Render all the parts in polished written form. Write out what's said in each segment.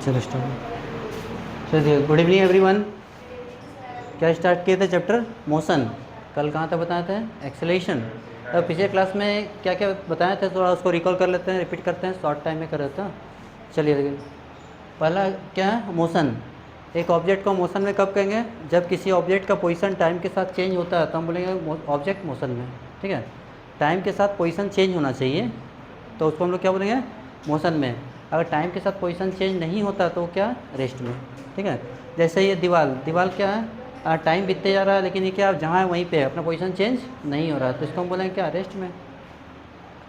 चलो स्टार्ट। चलिए, good evening everyone. क्या स्टार्ट किए थे चैप्टर मोशन। कल कहाँ तक बताए थे? एक्सेलेरेशन। तो पिछले क्लास में क्या क्या बताए थे, थोड़ा उसको रिकॉल कर लेते हैं, रिपीट करते हैं, शॉर्ट टाइम में कर लेते हैं। चलिए देखिए, पहला क्या है? मोशन। एक ऑब्जेक्ट को मोशन में कब कहेंगे? जब किसी ऑब्जेक्ट का पोजीशन टाइम के साथ चेंज होता है तो हम बोलेंगे ऑब्जेक्ट मोशन में। ठीक है, टाइम के साथ पोजीशन चेंज होना चाहिए तो उसको हम लोग क्या बोलेंगे? मोशन में। अगर टाइम के साथ पोजीशन चेंज नहीं होता तो क्या? रेस्ट में। ठीक है, जैसे ये दीवार, दीवार क्या है? टाइम बीतते जा रहा है लेकिन ये क्या जहाँ है वहीं पे है, अपना पोजीशन चेंज नहीं हो रहा है तो इसको हम बोलेंगे क्या? रेस्ट में।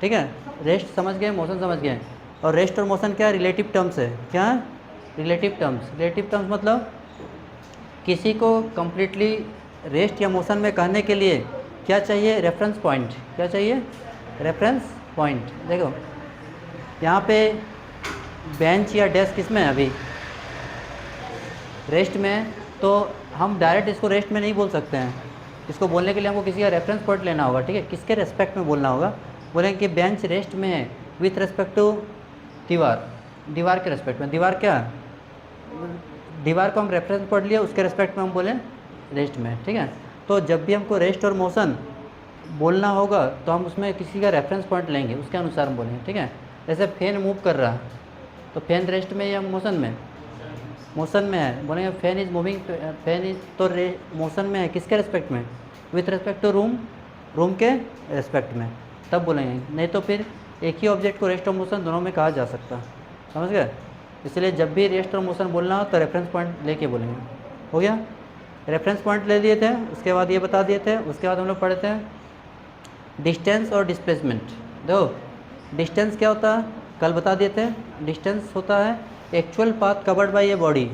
ठीक है, रेस्ट समझ गए, मोशन समझ गए। और रेस्ट और मोशन क्या? रिलेटिव टर्म्स है। क्या? Relative terms. रिलेटिव टर्म्स मतलब किसी को कंप्लीटली रेस्ट या मोशन में कहने के लिए क्या चाहिए? Reference point. क्या चाहिए? Reference point. देखो यहाँ पे बेंच या डेस्क किसमें है? अभी रेस्ट में है, तो हम डायरेक्ट इसको रेस्ट में नहीं बोल सकते हैं। इसको बोलने के लिए हमको किसी का रेफरेंस पॉइंट लेना होगा। ठीक है, किसके रेस्पेक्ट में बोलना होगा? बोलेंगे कि बेंच रेस्ट में है विथ रेस्पेक्ट टू दीवार। दीवार के रेस्पेक्ट में। दीवार क्या? दीवार को हम रेफरेंस पॉइंट लिए, उसके रेस्पेक्ट में हम बोलें रेस्ट में। ठीक है, तो जब भी हमको रेस्ट और मोशन बोलना होगा तो हम उसमें किसी का रेफरेंस पॉइंट लेंगे, उसके अनुसार हम बोलेंगे। ठीक है, जैसे फैन मूव कर रहा है तो फैन रेस्ट में या मोशन में? मोशन में है, बोलेंगे fan is moving. Fan is तो मोशन में है, किसके रेस्पेक्ट में? With respect to room, room के रेस्पेक्ट में, तब बोलेंगे। नहीं तो फिर एक ही ऑब्जेक्ट को रेस्ट और मोशन दोनों में कहा जा सकता। समझ गए? इसलिए जब भी रेस्ट और मोशन बोलना हो तो रेफरेंस पॉइंट लेके बोलेंगे। हो गया? रेफरेंस पॉइंट ले लिए थे, उसके बाद ये बता दिए थे। उसके बाद हम लोग पढ़ते हैं डिस्टेंस और डिस्प्लेसमेंट। देखो डिस्टेंस क्या होता है, कल बता दिए थे। डिस्टेंस होता है actual path covered by a body,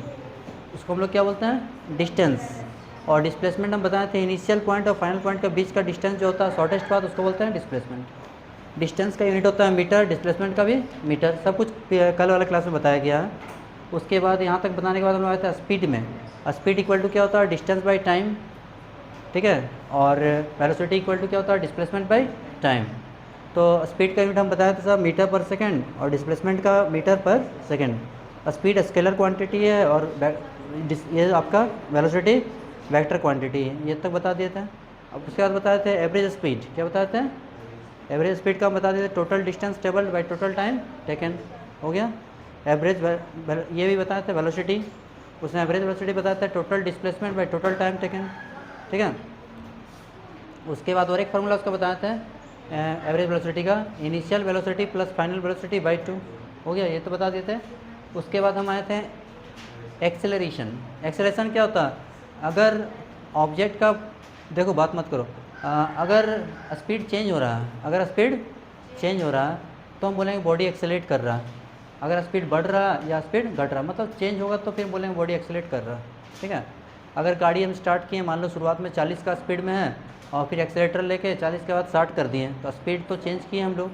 उसको हम लोग क्या बोलते हैं? डिस्टेंस। और डिस्प्लेसमेंट हम बताए थे इनिशियल पॉइंट और फाइनल पॉइंट के बीच का डिस्टेंस जो होता है, शॉर्टेस्ट पाथ, उसको बोलते हैं डिस्प्लेसमेंट। डिस्टेंस का यूनिट होता है मीटर, डिस्प्लेसमेंट का भी मीटर। सब कुछ कल वाले क्लास में बताया गया है। उसके बाद यहाँ तक बताने के बाद हम लोग आए थे स्पीड में। स्पीड इक्वल टू क्या होता है? Distance by time. ठीक है, और वेलोसिटी इक्वल टू क्या होता है? Displacement by time. तो स्पीड का यूनिट हम बताया था सब मीटर पर सेकंड, और डिस्प्लेसमेंट का मीटर पर सेकंड। स्पीड स्केलर क्वांटिटी है और ये आपका वेलोसिटी वेक्टर क्वांटिटी है। ये तक बता दिए थे। अब उसके बाद बताए थे एवरेज स्पीड। क्या बताए थे? एवरेज स्पीड का हम बता दिए थे total distance travelled by total time taken. हो गया? एवरेज ये भी बताए थे वेलोसिटी, उसमें एवरेज वेलोसिटी बताया था total displacement by total time taken. ठीक है, उसके बाद और एक फार्मूला उसका बताया था एवरेज वेलोसिटी का, initial velocity plus final velocity by 2। हो गया? ये तो बता दिए थे। उसके बाद हम आए थे एक्सेलरेशन। एक्सेलरेशन क्या होता है? अगर ऑब्जेक्ट का, देखो बात मत करो, अगर स्पीड चेंज हो रहा है, अगर स्पीड चेंज हो रहा है तो हम बोलेंगे बॉडी एक्सेलरेट कर रहा है। अगर स्पीड बढ़ रहा है या स्पीड घट रहा है, मतलब चेंज होगा तो फिर बोलेंगे बॉडी एक्सेलरेट कर रहा है। ठीक है, अगर गाड़ी हम स्टार्ट किए, मान लो शुरुआत में 40 का स्पीड में है और फिर एक्सेलेटर लेके 40 के बाद 60 कर दिए, तो स्पीड तो चेंज किए हम लोग,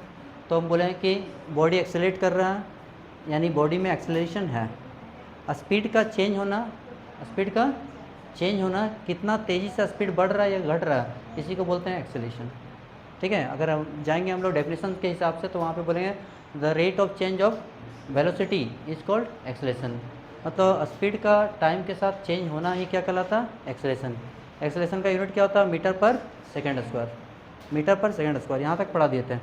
तो हम बोलेंगे कि बॉडी एक्सेलरेट कर रहा है, यानी बॉडी में एक्सेलरेशन है। स्पीड का चेंज होना, स्पीड का चेंज होना, कितना तेज़ी से स्पीड बढ़ रहा है या घट रहा है, इसी को बोलते हैं एक्सेलरेशन। ठीक है, अगर हम जाएंगे हम लोग डेफिनेशन के हिसाब से तो वहाँ पे बोलेंगे the rate of change of velocity is called acceleration. मतलब स्पीड का टाइम के साथ चेंज होना ही क्या कहलाता? एक्सेलरेशन। एक्सेलरेशन का यूनिट क्या होता है? मीटर पर सेकेंड स्क्वायर। मीटर पर सेकेंड स्क्वायर, यहाँ तक पढ़ा दिए थे।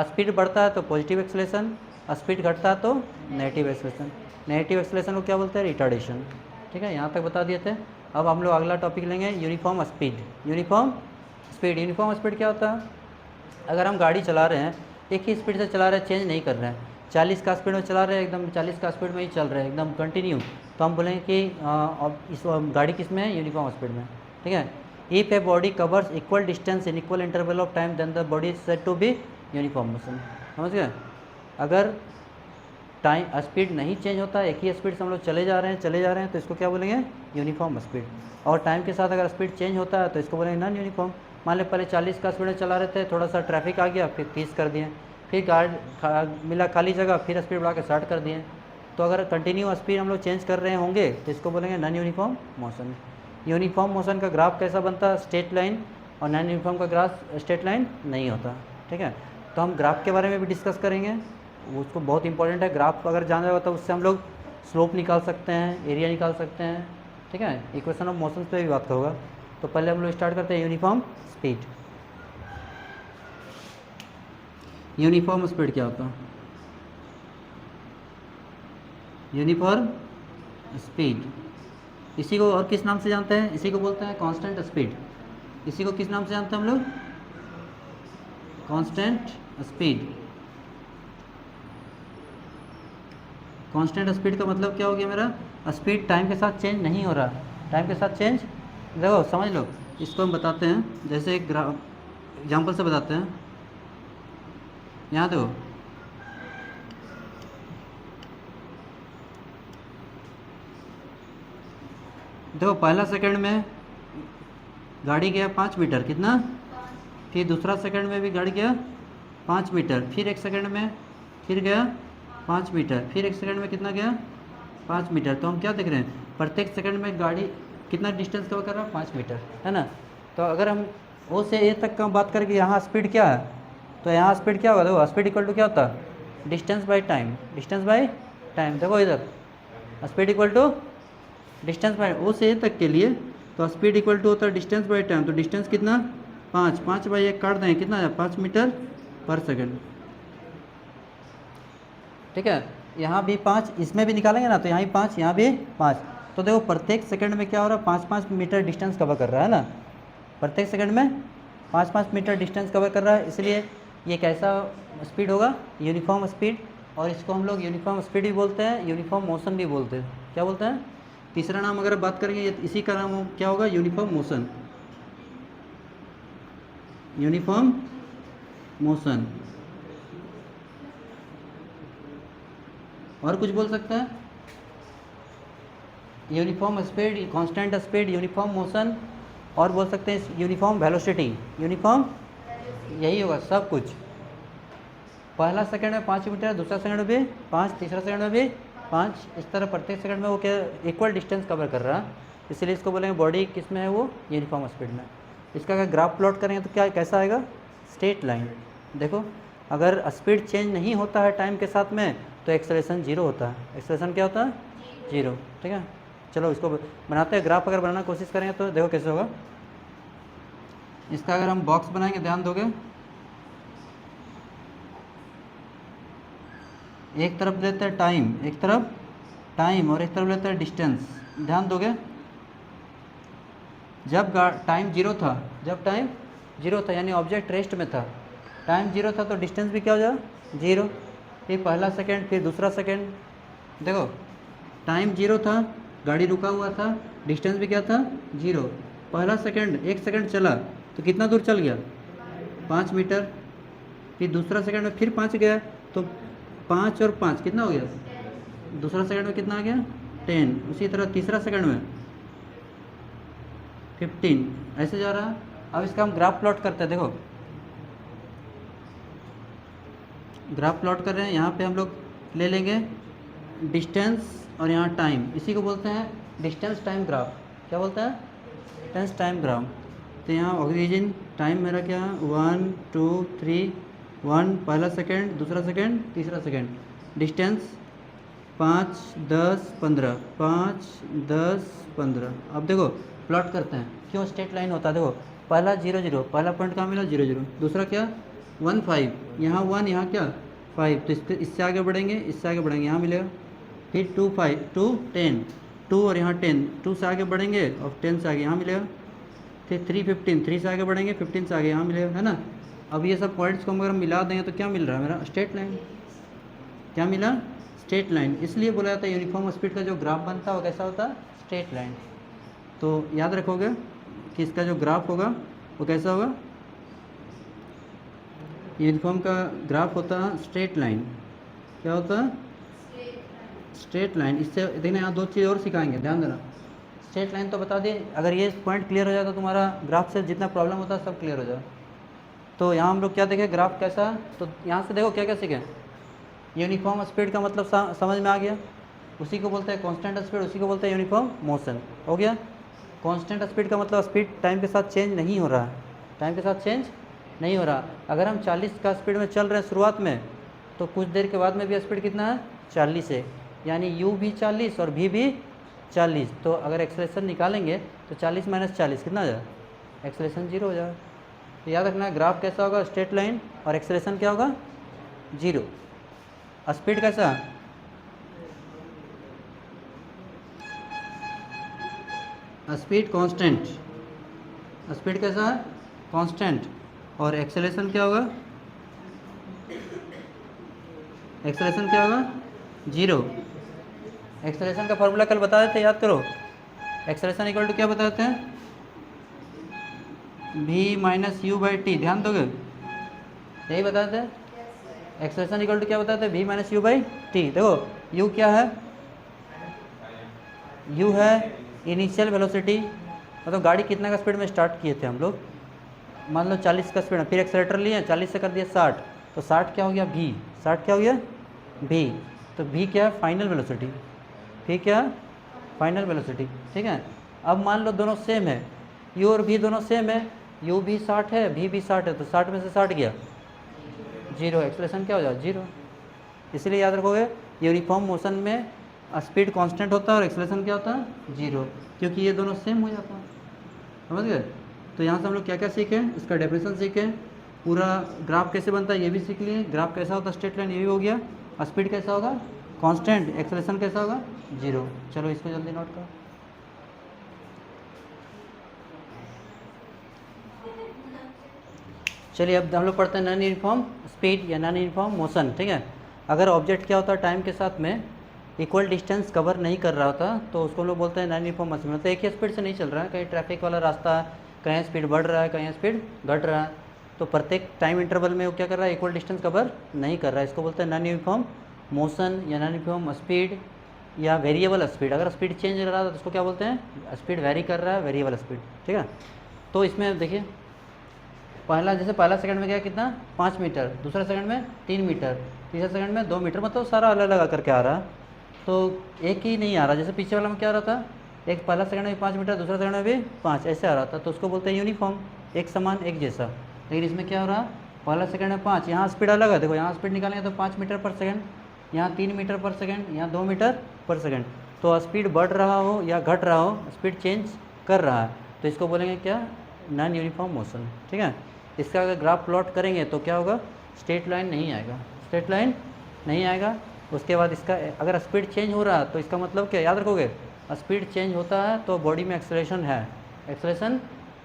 स्पीड बढ़ता है तो पॉजिटिव एक्सेलरेशन, स्पीड घटता है तो नेगेटिव एक्सेलरेशन। नेगेटिव एक्सेलरेशन को क्या बोलते हैं? रिटार्डेशन। ठीक है, यहाँ तक बता दिए थे। अब हम लोग अगला टॉपिक लेंगे uniform speed. Uniform speed. Uniform speed क्या होता है? अगर हम गाड़ी चला रहे हैं, एक ही स्पीड से चला रहे हैं, चेंज नहीं कर रहे हैं, 40 का स्पीड में चला रहे हैं, एकदम 40 का स्पीड में ही चल रहे हैं, एकदम कंटिन्यू, तो हम बोलेंगे कि इस गाड़ी किस में है? यूनिफॉर्म स्पीड में। ठीक है, if a body covers equal distance in equal interval of time then the body is said to be uniform motion. समझ गए? अगर टाइम स्पीड नहीं चेंज होता, एक ही स्पीड से हम लोग चले जा रहे हैं तो इसको क्या बोलेंगे? Uniform speed. और टाइम के साथ अगर स्पीड चेंज होता है तो इसको बोलेंगे नॉन यूनिफॉर्म। मान लो पहले 40 का स्पीड में चला रहे थे, थोड़ा सा ट्रैफिक आ गया, फिर 30 कर दिए, फिर गाड़ी मिला खाली जगह, फिर स्पीड बढ़ा के 60 कर दिए। तो अगर कंटिन्यू स्पीड हम लोग चेंज कर रहे होंगे तो इसको बोलेंगे non uniform motion. Uniform motion का ग्राफ कैसा बनता है? Straight line. और नॉन यूनिफॉर्म का ग्राफ स्ट्रेट लाइन नहीं होता। ठीक है, तो हम ग्राफ के बारे में भी डिस्कस करेंगे, उसको बहुत इंपॉर्टेंट है। ग्राफ अगर जाना होगा तो उससे हम लोग स्लोप निकाल सकते हैं, एरिया निकाल सकते हैं, ठीक है। इक्वेशन ऑफ मोशन पे भी बात करूँगा। तो पहले हम लोग स्टार्ट करते हैं यूनिफॉर्म स्पीड। यूनिफॉर्म स्पीड क्या होता है? यूनिफॉर्म स्पीड, इसी को और किस नाम से जानते हैं? इसी को बोलते हैं कांस्टेंट स्पीड। इसी को किस नाम से जानते हैं हम लोग? Constant speed. कांस्टेंट स्पीड का मतलब क्या हो गया मेरा? स्पीड टाइम के साथ चेंज नहीं हो रहा। टाइम के साथ चेंज, देखो समझ लो, इसको हम बताते हैं, जैसे एक एग्जाम्पल से बताते हैं। यहाँ देखो पहला सेकंड में गाड़ी गया 5 मीटर, कितना? फिर दूसरा सेकंड में भी गाड़ी गया 5 मीटर, फिर एक सेकंड में फिर गया 5 मीटर, फिर एक सेकंड में कितना गया? 5 मीटर। तो हम क्या देख रहे हैं? प्रत्येक सेकंड में गाड़ी कितना डिस्टेंस कवर कर रहा है? 5 मीटर, है ना। तो अगर हम ओ से ए तक का बात करें कि यहाँ स्पीड क्या है, तो यहाँ स्पीड क्या होगा? देखो स्पीड इक्वल टू क्या होता है? Distance by time. Distance by time, देखो इधर speed equal to distance by, O से ए तक के लिए तो स्पीड इक्वल टू होता है डिस्टेंस बाई टाइम। तो डिस्टेंस कितना? 5, 5 बाई 1 काट दें, कितना है? 5 मीटर पर सेकंड, ठीक है। यहाँ भी 5, इसमें भी निकालेंगे ना, तो यहाँ भी 5, यहाँ भी 5। तो देखो प्रत्येक सेकंड में क्या हो रहा है? 5-5 मीटर डिस्टेंस कवर कर रहा है ना। प्रत्येक सेकंड में 5-5 मीटर डिस्टेंस कवर कर रहा है, इसलिए ये कैसा स्पीड होगा? Uniform speed. और इसको हम लोग यूनिफॉर्म स्पीड भी बोलते हैं, यूनिफॉर्म मोशन भी बोलते हैं। क्या बोलते हैं? तीसरा नाम अगर बात करेंगे इसी का नाम क्या होगा? Uniform motion. Uniform motion. और कुछ बोल सकते हैं? Uniform speed, constant speed, uniform motion, और बोल सकते हैं यूनिफॉर्म वेलोसिटी। यूनिफॉर्म, यही होगा सब कुछ। पहला सेकंड में 5 मीटर, दूसरा सेकंड में भी 5, तीसरा सेकंड में भी 5, इस तरह प्रत्येक सेकंड में वो क्या इक्वल डिस्टेंस कवर कर रहा है, इसलिए इसको बोलेंगे बॉडी किस में है? वो यूनिफॉर्म स्पीड में। इसका अगर ग्राफ प्लॉट करेंगे तो क्या कैसा आएगा? Straight line. देखो अगर स्पीड चेंज नहीं होता है टाइम के साथ में तो एक्सेलरेशन 0 होता है। एक्सेलरेशन क्या होता है? 0, ठीक है। चलो इसको बनाते हैं ग्राफ। अगर बनाना कोशिश करेंगे तो देखो कैसे होगा। इसका अगर हम बॉक्स बनाएंगे, ध्यान दोगे, एक तरफ लेते हैं टाइम, एक तरफ टाइम और एक तरफ लेते हैं डिस्टेंस। ध्यान दोगे जब टाइम 0 था, जब टाइम 0 था यानी ऑब्जेक्ट रेस्ट में था, टाइम 0 था तो डिस्टेंस भी क्या हो जाए? 0। फिर पहला सेकंड, फिर दूसरा सेकंड, देखो टाइम 0 था, गाड़ी रुका हुआ था, डिस्टेंस भी क्या था? 0। पहला सेकंड, एक सेकंड चला तो कितना दूर चल गया? 5 मीटर। फिर दूसरा सेकंड में फिर 5 गया तो 5 और 5 कितना हो गया? दूसरा सेकंड में कितना आ गया? 10। उसी तरह तीसरा सेकंड में 15, ऐसे जा रहा है। अब इसका हम ग्राफ प्लॉट करते हैं। देखो ग्राफ प्लॉट कर रहे हैं, यहाँ पे हम लोग ले लेंगे डिस्टेंस और यहाँ टाइम, इसी को बोलते हैं डिस्टेंस टाइम ग्राफ। क्या बोलते हैं? Distance time graph. तो यहाँ ओरिजिन टाइम मेरा क्या है? 1 2 3 1, पहला सेकंड, दूसरा सेकंड, तीसरा सेकंड। डिस्टेंस 5 10 15, 5 10 15। अब देखो प्लॉट करते हैं, क्यों स्ट्रेट लाइन होता है? देखो पहला 0 0, पहला पॉइंट कहाँ मिला? 0 0। दूसरा क्या? 1 5, यहाँ 1, यहाँ क्या? 5। तो इससे आगे बढ़ेंगे, इससे आगे बढ़ेंगे, यहाँ मिलेगा। फिर 2 5 2 10, 2 और यहाँ 10, 2 से आगे बढ़ेंगे और 10 से आगे यहाँ मिलेगा। फिर 3 15, 3 से आगे बढ़ेंगे, 15 से आगे यहाँ मिलेगा, है ना। अब ये सब पॉइंट्स को अगर हम मिला देंगे तो क्या मिल रहा है मेरा? Straight line. क्या मिला? Straight line. इसलिए बोला जाता है यूनिफॉर्म स्पीड का जो ग्राफ बनता है वो कैसा होता है? Straight line. तो याद रखोगे कि इसका जो ग्राफ होगा वो कैसा होगा? यूनिफॉर्म का ग्राफ होता है स्ट्रेट लाइन। क्या होता है? Straight line. इससे देखना यहाँ 2 चीज़ और सिखाएंगे, ध्यान देना। स्ट्रेट लाइन तो बता दिए, अगर ये पॉइंट क्लियर हो जाए तो तुम्हारा ग्राफ से जितना प्रॉब्लम होता है सब क्लियर हो जाए। तो यहाँ हम लोग क्या देखें? ग्राफ कैसा? तो यहाँ से देखो क्या क्या सीखें। यूनिफॉर्म स्पीड का मतलब समझ में आ गया, उसी को बोलते हैं कांस्टेंट स्पीड, उसी को बोलते हैं यूनिफॉर्म मोशन। हो गया। कांस्टेंट स्पीड का मतलब स्पीड टाइम के साथ चेंज नहीं हो रहा है, टाइम के साथ चेंज नहीं हो रहा। अगर हम 40 का स्पीड में चल रहे हैं शुरुआत में, तो कुछ देर के बाद में भी स्पीड कितना है? 40 है। यानी u भी 40 और v भी 40। तो अगर एक्सेलरेशन निकालेंगे तो 40 माइनस 40 कितना हो जाएगा, एक्सेलरेशन 0 हो जाएगा। तो याद रखना ग्राफ कैसा होगा, स्ट्रेट लाइन, और एक्सेलरेशन क्या होगा, 0। स्पीड कैसा, स्पीड कांस्टेंट, स्पीड कैसा है, कांस्टेंट। और एक्सेलरेशन क्या होगा, एक्सेलरेशन क्या होगा, 0। एक्सेलरेशन का फॉर्मूला कल बता देते, याद करो। एक्सेलरेशन इक्वल टू क्या बताते हैं, v minus u by T, ध्यान दोगे, यही बताते हैं। एक्सेलरेशन इक्वल टू क्या बताते हैं, v minus u by T. देखो u क्या है, u है इनिशियल वेलोसिटी, मतलब गाड़ी कितना का स्पीड में स्टार्ट किए थे हम लोग, मान लो 40 का स्पीड, फिर एक्सेलेटर लिए 40 से कर दिया 60, तो 60 क्या हो गया v, 60 क्या हो गया v। तो v क्या है, फाइनल वेलोसिटी, v क्या है, फाइनल वेलोसिटी, ठीक है। अब मान लो दोनों सेम है, u और v दोनों सेम है, u भी 60 है, v भी 60 है, तो 60 में से 60 गया 0, एक्सेलरेशन क्या हो जाएगा, 0। इसलिए याद रखोगे यूनिफॉर्म मोशन में स्पीड कांस्टेंट होता है और एक्सेलरेशन क्या होता है, 0, क्योंकि ये दोनों सेम हो जाता है, समझ गए। तो यहाँ से हम लोग क्या क्या सीखे, इसका डेफिनेशन सीखे, पूरा ग्राफ कैसे बनता है ये भी सीख लिए, ग्राफ कैसा होता है स्ट्रेट लाइन ये भी हो गया, स्पीड कैसा होगा कांस्टेंट, एक्सेलरेशन कैसा होगा 0। चलो इसको जल्दी नोट करो। चलिए अब हम लोग पढ़ते हैं नॉन यूनिफॉर्म स्पीड या नॉन यूनिफॉर्म मोशन, ठीक है। अगर ऑब्जेक्ट क्या होता है टाइम के साथ में इक्वल डिस्टेंस कवर नहीं कर रहा होता तो उसको हम लोग बोलते हैं नॉन यूनिफॉर्म मोशन, मतलब एक ही स्पीड से नहीं चल रहा है, कहीं ट्रैफिक वाला रास्ता है, कहीं स्पीड बढ़ रहा है, कहीं स्पीड घट रहा है, तो प्रत्येक टाइम इंटरवल में वो क्या कर रहा है, इक्वल डिस्टेंस कवर नहीं कर रहा है, इसको बोलते हैं नॉन यूनिफॉर्म मोशन या नॉन यूनिफॉर्म स्पीड या वेरिएबल स्पीड। अगर स्पीड चेंज कर रहा है तो उसको क्या बोलते हैं, स्पीड वेरी कर रहा है, वेरिएबल स्पीड, ठीक है। तो इसमें देखिए पहला, जैसे पहला सेकंड में गया कितना 5 मीटर, दूसरा सेकंड में 3 मीटर, तीसरा सेकंड में 2 मीटर, मतलब सारा अलग अलग करके आ रहा है, तो एक ही नहीं आ रहा। जैसे पीछे वाला में क्या आ रहा था, एक पहला सेकंड में 5 मीटर, दूसरा सेकंड में भी 5, ऐसे आ रहा था, तो उसको बोलते हैं यूनिफॉर्म, एक समान एक जैसा। लेकिन इसमें क्या हो रहा है, पहला सेकंड में 5, यहाँ स्पीड अलग है, देखो यहाँ स्पीड निकालेंगे तो 5 मीटर पर सेकंड, यहाँ 3 मीटर पर सेकंड, यहाँ 2 मीटर पर सेकंड, तो स्पीड बढ़ रहा हो या घट रहा हो, स्पीड चेंज कर रहा है, तो इसको बोलेंगे क्या, नॉन यूनिफॉर्म मोशन, ठीक है। इसका अगर ग्राफ प्लॉट करेंगे तो क्या होगा, स्ट्रेट लाइन नहीं आएगा, स्ट्रेट लाइन नहीं आएगा। उसके बाद इसका अगर स्पीड चेंज हो रहा है तो इसका मतलब क्या, याद रखोगे, स्पीड चेंज होता है तो बॉडी में एक्सेलरेशन है, एक्सेलरेशन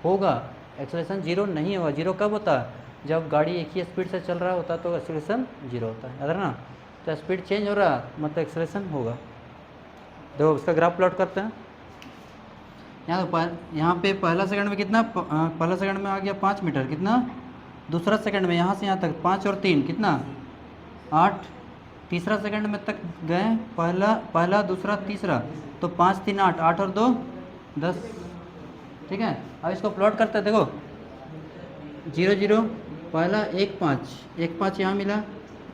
होगा, एक्सेलरेशन 0 नहीं होगा। 0 कब होता है, जब गाड़ी एक ही स्पीड से चल रहा होता है तो एक्सेलरेशन 0 होता है, याद रखना। तो स्पीड चेंज हो रहा है मतलब एक्सेलरेशन होगा। देखो उसका ग्राफ प्लॉट करते हैं। यहाँ पे पहला सेकंड में कितना, पहला सेकंड में आ गया 5 मीटर, कितना, दूसरा सेकंड में यहाँ से यहाँ तक 5 और 3 कितना 8, तीसरा सेकंड में तक गए, पहला दूसरा तीसरा, तो 5 3 8, 8 और 2 10, ठीक है। अब इसको प्लॉट करते हैं, देखो 0 0, पहला 1 5, 1 5 यहाँ मिला,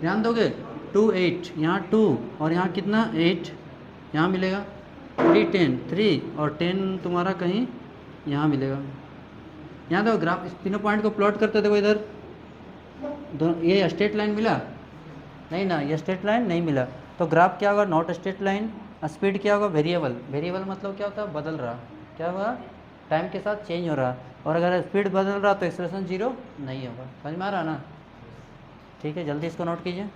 ध्यान दोगे 2 8, यहाँ 2 और यहाँ कितना 8 यहाँ मिलेगा, 3 10, 3 और 10 तुम्हारा कहीं यहाँ मिलेगा। यहाँ देखो ग्राफ, इस तीनों पॉइंट को प्लॉट करते, देखो इधर ये स्ट्रेट लाइन मिला नहीं ना, ये स्ट्रेट लाइन नहीं मिला, तो ग्राफ क्या होगा, नॉट स्ट्रेट लाइन। स्पीड क्या होगा, वेरिएबल, वेरिएबल मतलब क्या होता है, बदल रहा, क्या होगा, टाइम के साथ चेंज हो रहा, और अगर स्पीड बदल रहा तो एक्सेलरेशन 0 नहीं होगा, समझ में आ रहा ना, ठीक है। जल्दी इसको नोट कीजिए।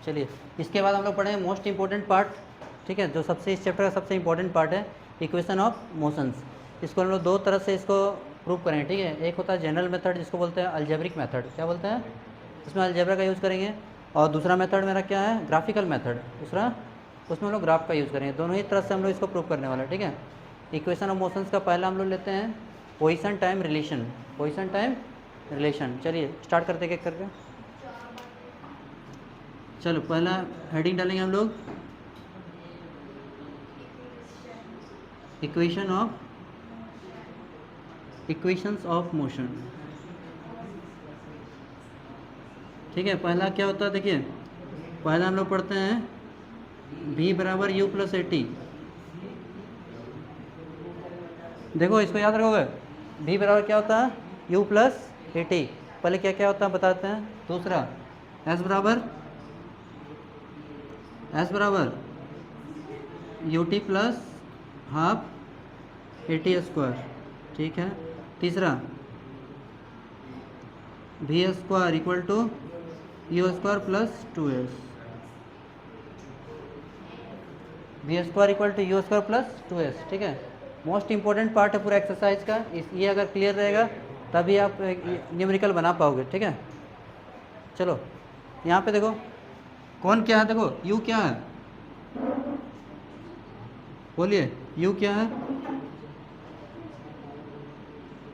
चलिए इसके बाद हम लोग पढ़ेंगे मोस्ट इंपॉर्टेंट पार्ट, ठीक है, जो सबसे इस चैप्टर का सबसे इंपॉर्टेंट पार्ट है, इक्वेशन ऑफ मोशंस। इसको हम लोग दो तरह से इसको प्रूव करेंगे, ठीक है। एक होता है जनरल मेथड जिसको बोलते हैं अलजेब्रिक मेथड, क्या बोलते हैं, इसमें अलजेब्रा का यूज़ करेंगे, और दूसरा मेथड मेरा क्या है, ग्राफिकल मेथड, दूसरा उसमें हम लोग ग्राफ का यूज़ करेंगे। दोनों ही तरह से हम लोग इसको प्रूव करने वाले हैं, ठीक है। इक्वेशन ऑफ मोशंस का पहला हम लोग लेते हैं position time relation, position time relation. चलिए स्टार्ट करते एक करके। चलो पहला हेडिंग डालेंगे हम लोग इक्वेशंस ऑफ मोशन, ठीक है। पहला क्या होता है, देखिए पहला हम लोग पढ़ते हैं v बराबर u प्लस ए टी। देखो इसको याद रखोगे, v बराबर क्या होता है, u प्लस ए टी। पहले क्या क्या होता है बताते हैं। दूसरा एस बराबर U T plus half A T square, ठीक है। तीसरा V square equal to U square plus 2s, V square equal to U square plus 2s, ठीक है। मोस्ट इंपॉर्टेंट पार्ट है पूरा एक्सरसाइज का, ये अगर क्लियर रहेगा तभी आप न्यूमेरिकल बना पाओगे, ठीक है। चलो यहाँ पे देखो कौन क्या है, देखो u क्या है, बोलिए u क्या है।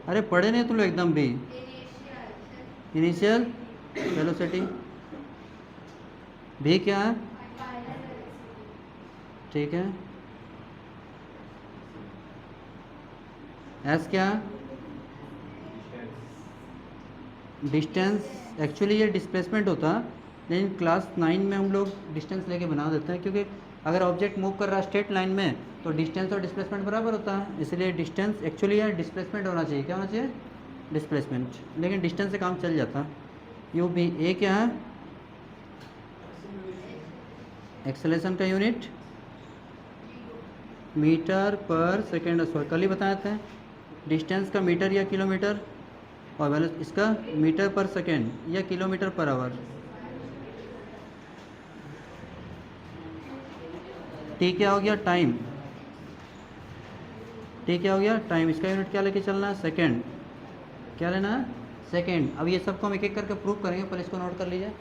अरे पढ़े नहीं तुम लोग एकदम भी। Initial velocity. v क्या है, ठीक है। s क्या है, डिस्टेंस। एक्चुअली ये डिस्प्लेसमेंट होता है, लेकिन क्लास 9 में हम लोग डिस्टेंस लेके बना देते हैं, क्योंकि अगर ऑब्जेक्ट मूव कर रहा है स्ट्रेट लाइन में तो डिस्टेंस और डिस्प्लेसमेंट बराबर होता है, इसलिए डिस्टेंस एक्चुअली यार डिस्प्लेसमेंट होना चाहिए। क्या होना चाहिए, डिस्प्लेसमेंट, लेकिन डिस्टेंस से काम चल जाता है। यू बी ए क्या है, एक्सेलरेशन का यूनिट मीटर पर सेकेंड स्क्वायर, कल ही बताए थे। डिस्टेंस का मीटर या किलोमीटर, और इसका मीटर पर सेकेंड या किलोमीटर पर आवर। टी क्या हो गया, टाइम। टी क्या हो गया, टाइम। इसका यूनिट क्या लेके चलना है, सेकेंड। क्या लेना है, सेकेंड। अब ये सबको हम एक एक करके प्रूव करेंगे, पहले इसको नोट कर लीजिए।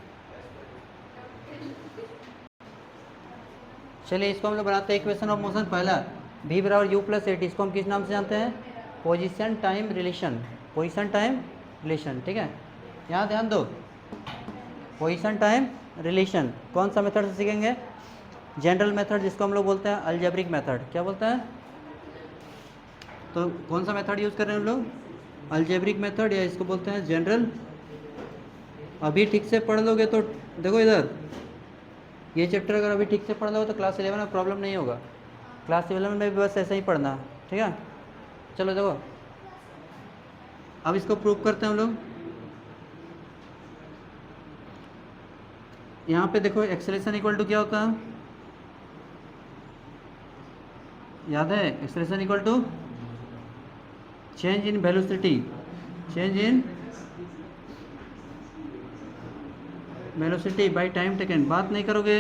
चलिए इसको हम लोग बनाते हैं इक्वेशन ऑफ मोशन। पहला v बराबर यू प्लस ए टी, इसको हम किस नाम से जानते हैं, position time relation, position time relation, ठीक है। यहाँ ध्यान दो, पोजीशन टाइम रिलेशन कौन सा मेथड से सीखेंगे, जनरल मेथड, जिसको हम लोग बोलते हैं अलजेब्रिक मेथड। क्या बोलते हैं, तो कौन सा मेथड यूज़ कर रहे हैं हम लोग, अलजेब्रिक मेथड, या इसको बोलते हैं जनरल। अभी ठीक से पढ़ लोगे तो देखो इधर, ये चैप्टर अगर अभी ठीक से पढ़ लो तो क्लास 11 में प्रॉब्लम नहीं होगा, क्लास 11 में भी बस ऐसे ही पढ़ना, ठीक है। चलो देखो अब इसको प्रूव करते हैं हम लोग। यहाँ पे देखो एक्सेलरेशन इक्वल टू क्या होता है, याद है, acceleration equal to change in velocity, change in velocity by time taken. बात नहीं करोगे,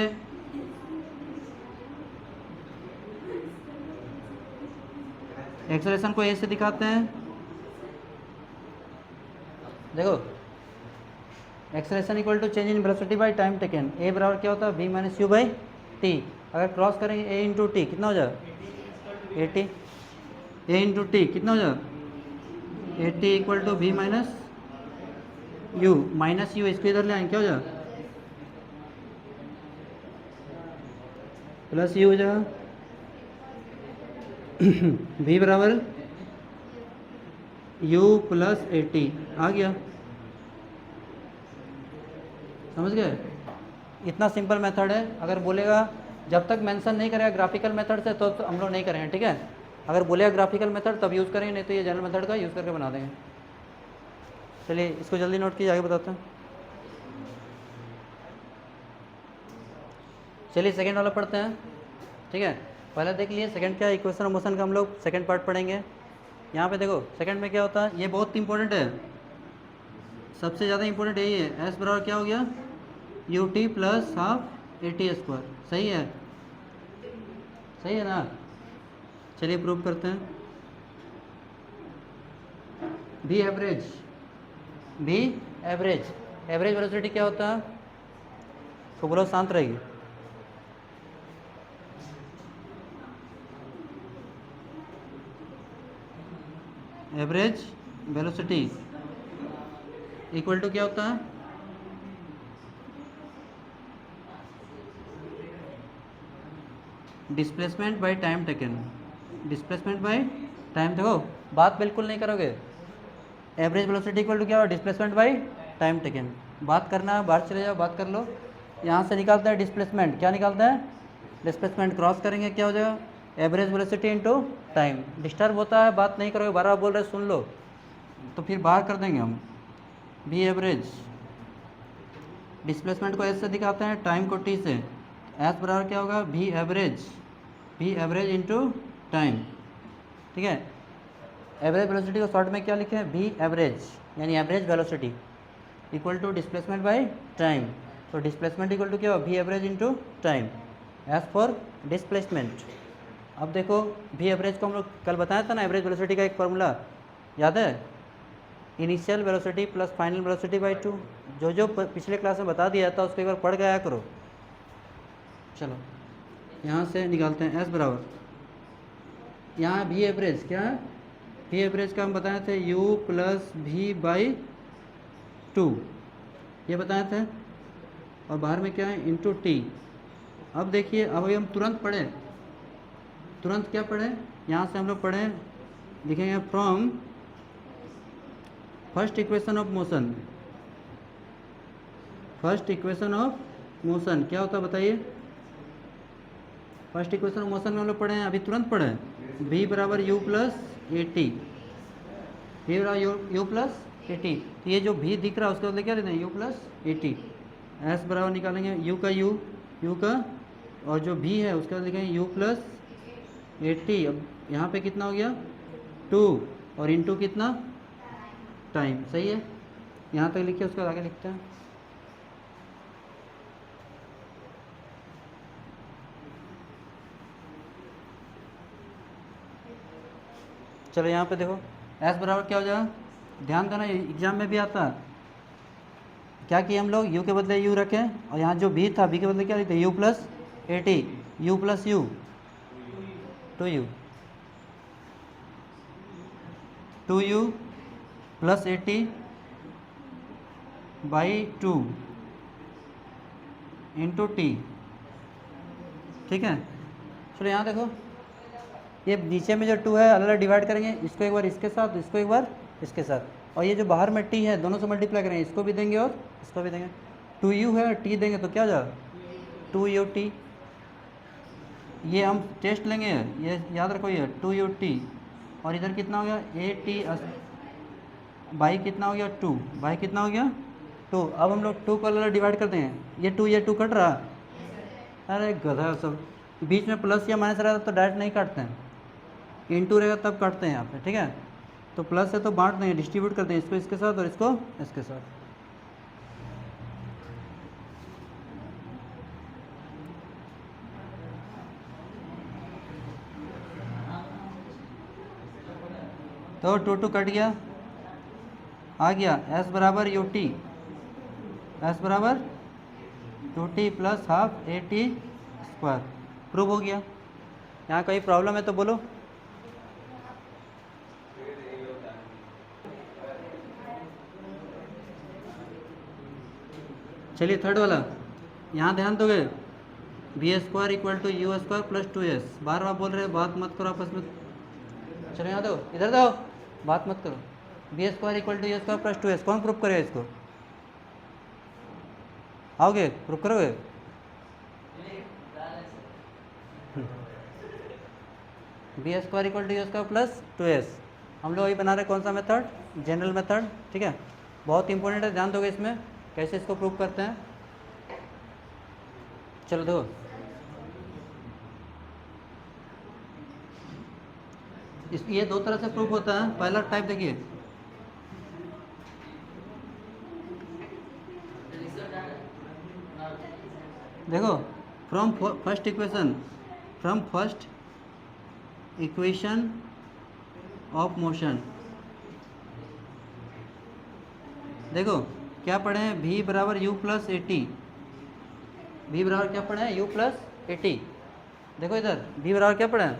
एक्सेलरेशन को ए से दिखाते हैं। देखो acceleration equal to change in velocity by time taken, a बराबर क्या होता है, v minus u by t. अगर क्रॉस करेंगे a इंटू टी कितना हो जाएगा, a t, a into t कितना हो जाएगा, a t equal to v minus u, minus u इसको इधर ले आएंगे, क्या हो जाएगा, प्लस यू हो जाएगा। v बराबर u प्लस ए टी आ गया, समझ गए। इतना सिंपल मेथड है। अगर बोलेगा, जब तक मेंशन नहीं करेगा ग्राफिकल मेथड से तो हम लोग नहीं करेंगे, ठीक है। अगर बोलेगा ग्राफिकल मेथड तब यूज़ करेंगे, नहीं तो ये जनरल मेथड का यूज़ करके बना देंगे। चलिए इसको जल्दी नोट कीजिए, आगे बताते हैं। चलिए सेकंड वाला पढ़ते हैं, ठीक है। पहले देख लिए सेकंड क्या है, इक्वेशन ऑफ मोशन का हम लोग सेकंड पार्ट पढ़ेंगे। यहाँ पे देखो सेकंड में क्या होता है, ये बहुत इंपॉर्टेंट है, सबसे ज़्यादा इंपॉर्टेंट यही है। एस बराबर क्या हो गया, U T plus half A T square, सही है, सही है ना। चलिए प्रूव करते हैं। V average, V average, average velocity क्या होता है, तो बोलो शांत रहेगी, एवरेज वेलोसिटी इक्वल टू क्या होता है, displacement by time taken, displacement by time. देखो बात बिल्कुल नहीं करोगे, एवरेज वेलोसिटी इक्वल टू क्या हो, डिस्प्लेसमेंट बाय टाइम टेकन। बात करना है, बाहर चले जाओ, बात कर लो। यहाँ से निकालता है डिस्प्लेसमेंट, क्या निकालता है, डिस्प्लेसमेंट। क्रॉस करेंगे क्या हो जाएगा, average velocity into time. Disturb होता है, बात नहीं करोगे, बार बोल रहे सुन लो, तो फिर बाहर कर देंगे हम। बी एवरेज डिस्प्लेसमेंट को एस से दिखाते हैं, टाइम को टी से। एस बराबर क्या होगा, वी एवरेज इंटू टाइम, ठीक है। एवरेज वेलोसिटी को शॉर्ट में क्या लिखे हैं, वी एवरेज, यानी average velocity equal to displacement by time. तो डिस्प्लेसमेंट इक्वल टू क्या होगा, V average into time, as for displacement. अब देखो वी एवरेज को हम लोग कल बताया था ना, एवरेज वेलोसिटी का एक फार्मूला याद है, initial velocity plus final velocity by 2। जो पिछले क्लास में बता दिया था उसको एक बार पढ़ गया करो। चलो यहाँ से निकालते हैं, एस बराबर, यहाँ वी एवरेज क्या है, वी एवरेज का हम बताए थे u प्लस वी बाई 2, ये बताए थे, और बाहर में क्या है, इंटू टी। अब देखिए, अब हम तुरंत क्या पढ़े, यहाँ से हम लोग पढ़े, लिखेंगे from first equation of motion क्या होता है बताइए। फर्स्ट इक्वेशन ऑफ मोशन में हम लोग पढ़े हैं, अभी तुरंत पढ़े, v बराबर U plus A T, V बराबर यू प्लस ए टी। तो ये जो v दिख रहा है उसके बदले क्या लेते हैं, u plus A T. S बराबर निकालेंगे u का, और जो v है उसके बाद लिखेंगे u प्लस ए टी। अब यहाँ पे कितना हो गया, 2, और इंटू कितना, टाइम, सही है। यहाँ तक लिखिए, उसके बाद आगे लिखते हैं। चलो यहाँ पे देखो, एस बराबर क्या हो जाएगा, ध्यान देना एग्जाम में भी आता है, क्या किए हम लोग, u के बदले u रखें, और यहाँ जो v था v के बदले क्या लिखते, u plus A T, you plus you, 2u plus A T by 2 into T, ठीक है। चलो यहाँ देखो, ये नीचे में जो 2 है अलग अलग डिवाइड करेंगे, इसको एक बार इसके साथ, इसको एक बार इसके साथ, और ये जो बाहर में t है दोनों से मल्टीप्लाई करेंगे, इसको भी देंगे और इसको भी देंगे। 2u है, t देंगे तो क्या हो जाएगा, 2ut। ये हम टेस्ट लेंगे, ये याद रखो, ये 2ut, और इधर कितना हो गया, ए टी बाई कितना हो गया, 2 बाई कितना हो गया, 2। अब हम लोग 2 को अलग डिवाइड करते हैं, ये 2 कट रहा, अरे गधा सब, बीच में प्लस या माइनस रहता तो डायरेक्ट नहीं काटते हैं, इंटू रहेगा तब काटते हैं यहाँ पे, ठीक है। तो प्लस है तो बांट देंगे, डिस्ट्रीब्यूट करते हैं, इसको इसके साथ और इसको इसके साथ। तो 2 कट गया, आ गया s बराबर यू टी, एस बराबर two T plus half A T square, prove हो गया। यहाँ कोई प्रॉब्लम है तो बोलो। चलिए थर्ड वाला, यहाँ ध्यान दोगे, V square equal to U square plus 2s, बार बार बोल रहे हैं, बात मत करो आपस में। चलो यहाँ दो, इधर दो, बात मत करो। V square equal to U square plus 2s, कौन प्रूफ करेगा इसको, आओगे प्रूफ करोगे। V square equal to U square plus 2s, हम लोग अभी बना रहे कौन सा मेथड, जनरल मेथड, ठीक है। बहुत इंपॉर्टेंट है, ध्यान दोगे इसमें कैसे इसको प्रूफ करते हैं। चलो दो, ये 2 तरह से प्रूफ होता है। पहला टाइप देखिए, देखो, from first equation of motion, देखो क्या पढ़े हैं, v बराबर U plus A T, v बराबर क्या पढ़े हैं, u प्लस ए टी। देखो इधर v बराबर क्या पढ़े हैं,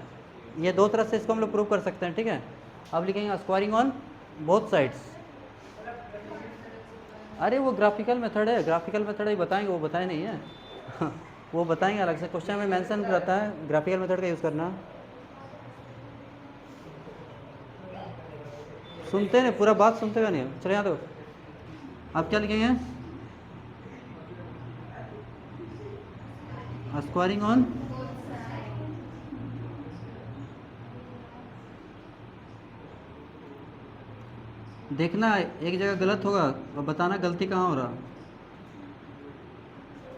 ये 2 तरह से इसको हम लोग प्रूव कर सकते हैं, ठीक है। अब लिखेंगे स्क्वायरिंग ऑन बोथ साइड्स। अरे वो ग्राफिकल मेथड है, बताएंगे, वो बताए नहीं है वो बताएंगे अलग से, क्वेश्चन में मेंशन रहता है ग्राफिकल मेथड का यूज़ करना। सुनते नहीं, पूरा बात सुनते हुए नहीं। चलो यहाँ तो आप क्या लिखेंगे, स्क्वायरिंग ऑन देखना, एक जगह गलत होगा और बताना गलती कहाँ हो रहा।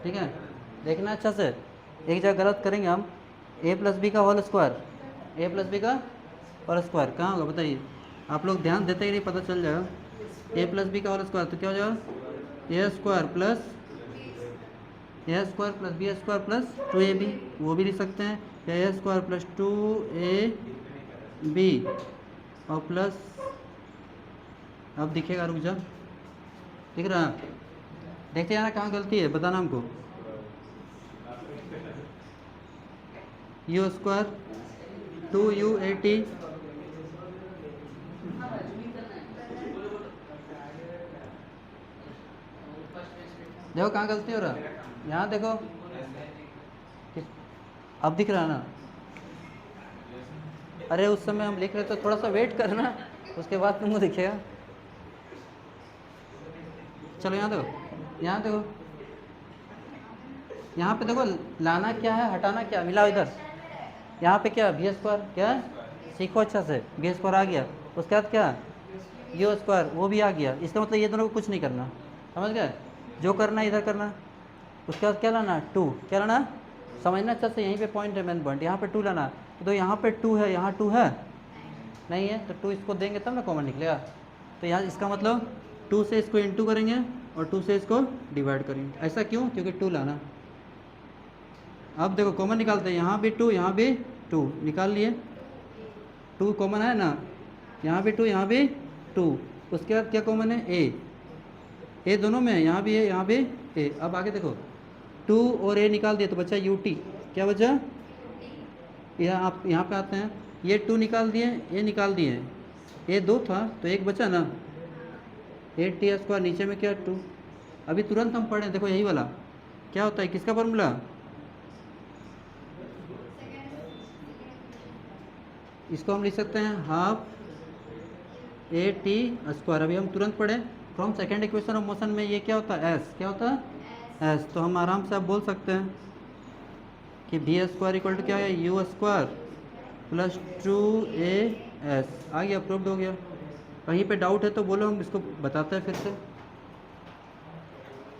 ठीक है, देखना अच्छा से, एक जगह गलत करेंगे हम। ए प्लस बी का होल स्क्वायर, ए प्लस बी का होल स्क्वायर कहाँ होगा बताइए, आप लोग ध्यान देते ही नहीं, पता चल जाएगा। ए प्लस बी का होल स्क्वायर तो क्या हो जाएगा, a square plus b square plus 2ab, वो भी लिख सकते हैं, या ए स्क्वायर प्लस 2ab और प्लस, अब दिखेगा, रुक जा, दिख रहा है, देखते जाना कहाँ गलती है, बताना हमको। यू स्क्वायर 2u80, देखो कहाँ गलती हो रहा, यहाँ देखो, अब दिख रहा ना। अरे उस समय हम लिख रहे तो थोड़ा सा वेट करना, उसके बाद तुमको दिखेगा। चलो यहाँ देखो, यहाँ देखो, यहाँ पे देखो, लाना क्या है हटाना क्या, मिलाओ इधर, यहाँ पे क्या बी स्क्वायर, क्या है, सीखो अच्छा से, बी स्क्वायर आ गया, उसके बाद क्या यू स्क्वायर, वो भी आ गया, इसका मतलब ये दोनों को कुछ नहीं करना, समझ गए, जो करना है इधर करना। उसके बाद क्या लाना, 2, क्या लाना, समझना अच्छा से, यहीं पे पॉइंट है, मेन पॉइंट, यहाँ पे 2 लाना, तो यहाँ पे 2 है, यहाँ 2 है नहीं है, तो 2 इसको देंगे तब ना कॉमन निकलेगा, तो यहाँ इसका मतलब 2 से इसको इंटू करेंगे और 2 से इसको डिवाइड करेंगे, ऐसा क्यों, क्योंकि 2 लाना। अब देखो कॉमन निकालते हैं, यहाँ भी 2 यहाँ भी 2 निकाल लिए, 2 कॉमन है ना, यहाँ भी 2 यहाँ भी 2, उसके बाद क्या कॉमन है, ए दोनों में है, यहाँ भी है यहाँ भी ए। अब आगे देखो 2 और ए निकाल दिए तो बचा यूटी, क्या बचा, यहाँ आप यहाँ पे आते हैं, ये 2 निकाल दिए, ए निकाल दिए, ए 2 था तो एक बचा ना, 8t स्क्वायर, नीचे में क्या 2, अभी तुरंत हम पढ़ें, देखो यही वाला क्या होता है, किसका फॉर्मूला, इसको हम लिख सकते हैं हाफ AT स्क्वायर। अभी हम तुरंत पढ़े from second equation of motion में, ये क्या होता है एस, क्या होता है एस, तो हम आराम से आप बोल सकते हैं कि बी स्क्वायर इक्वल टू क्या है, यू स्क्वायर प्लस 2as, आ गया, अप्रूव्ड हो गया। कहीं पे डाउट है तो बोलो, हम इसको बताते हैं फिर से।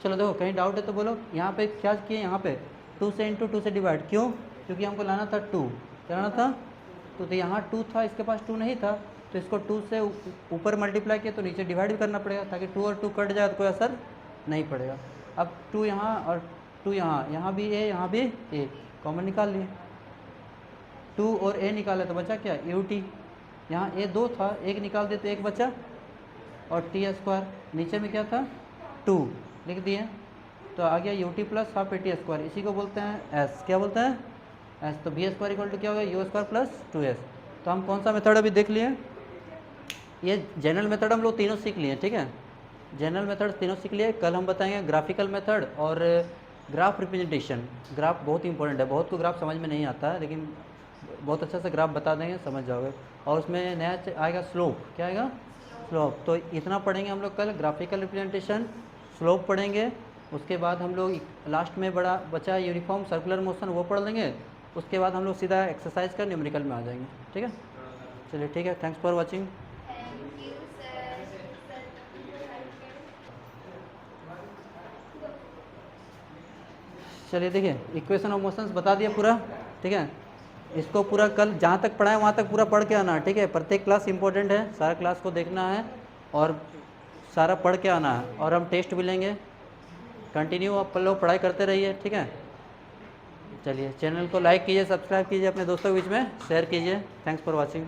चलो देखो कहीं डाउट है तो बोलो, यहाँ पे क्या किए, यहाँ पे 2 से इंटू 2 से डिवाइड, क्यों, क्योंकि हमको लाना था 2, क्या लाना था, तो यहाँ 2 था, इसके पास 2 नहीं था, तो इसको 2 से ऊपर मल्टीप्लाई किया तो नीचे डिवाइड भी करना पड़ेगा, ताकि 2 और 2 कट जाए तो कोई असर नहीं पड़ेगा। अब 2 यहाँ और 2 यहाँ, यहाँ भी ए यहाँ भी ए, कॉमन निकाल लिए, 2 और ए निकाले तो बचा क्या, यू टी, यहाँ ए 2 था, एक निकाल दिए तो एक बचा, और टी स्क्वायर, नीचे में क्या था 2 लिख दिए, तो आ गया U T plus half A T square, इसी को बोलते हैं एस, क्या बोलते हैं एस। तो बी स्क्वायर इक्वल टू क्या होगा, यू स्क्वायर प्लस 2s। तो हम कौन सा मेथड अभी देख लिए, ये जनरल मेथड हम लोग तीनों सीख लिए, ठीक है, जनरल मेथड तीनों सीख लिए। कल हम बताएंगे ग्राफिकल मेथड और ग्राफ रिप्रेजेंटेशन। ग्राफ बहुत इंपॉर्टेंट है, बहुत को ग्राफ समझ में नहीं आता है, लेकिन बहुत अच्छा से ग्राफ बता देंगे, समझ जाओगे। और उसमें नया आएगा स्लोप, क्या आएगा स्लोप, तो इतना पढ़ेंगे हम लोग कल, ग्राफिकल रिप्रेजेंटेशन, स्लोप पढ़ेंगे। उसके बाद हम लोग लास्ट में बड़ा बचा यूनिफॉर्म सर्कुलर मोशन, वो पढ़ लेंगे। उसके बाद हम लोग सीधा एक्सरसाइज का न्यूमेरिकल में आ जाएंगे, ठीक है। चलिए ठीक है, थैंक्स फॉर वॉचिंग। चलिए देखिए, इक्वेशन ऑफ मोशंस बता दिया पूरा, ठीक है। इसको पूरा कल जहाँ तक पढ़ाएं वहाँ तक पूरा पढ़ के आना है, ठीक है। प्रत्येक क्लास इंपॉर्टेंट है, सारा क्लास को देखना है और सारा पढ़ के आना है। और हम टेस्ट भी लेंगे, कंटिन्यू आप लोग पढ़ाई करते रहिए, ठीक है। चलिए, चैनल को लाइक कीजिए, सब्सक्राइब कीजिए, अपने दोस्तों के बीच में शेयर कीजिए। Thanks for watching.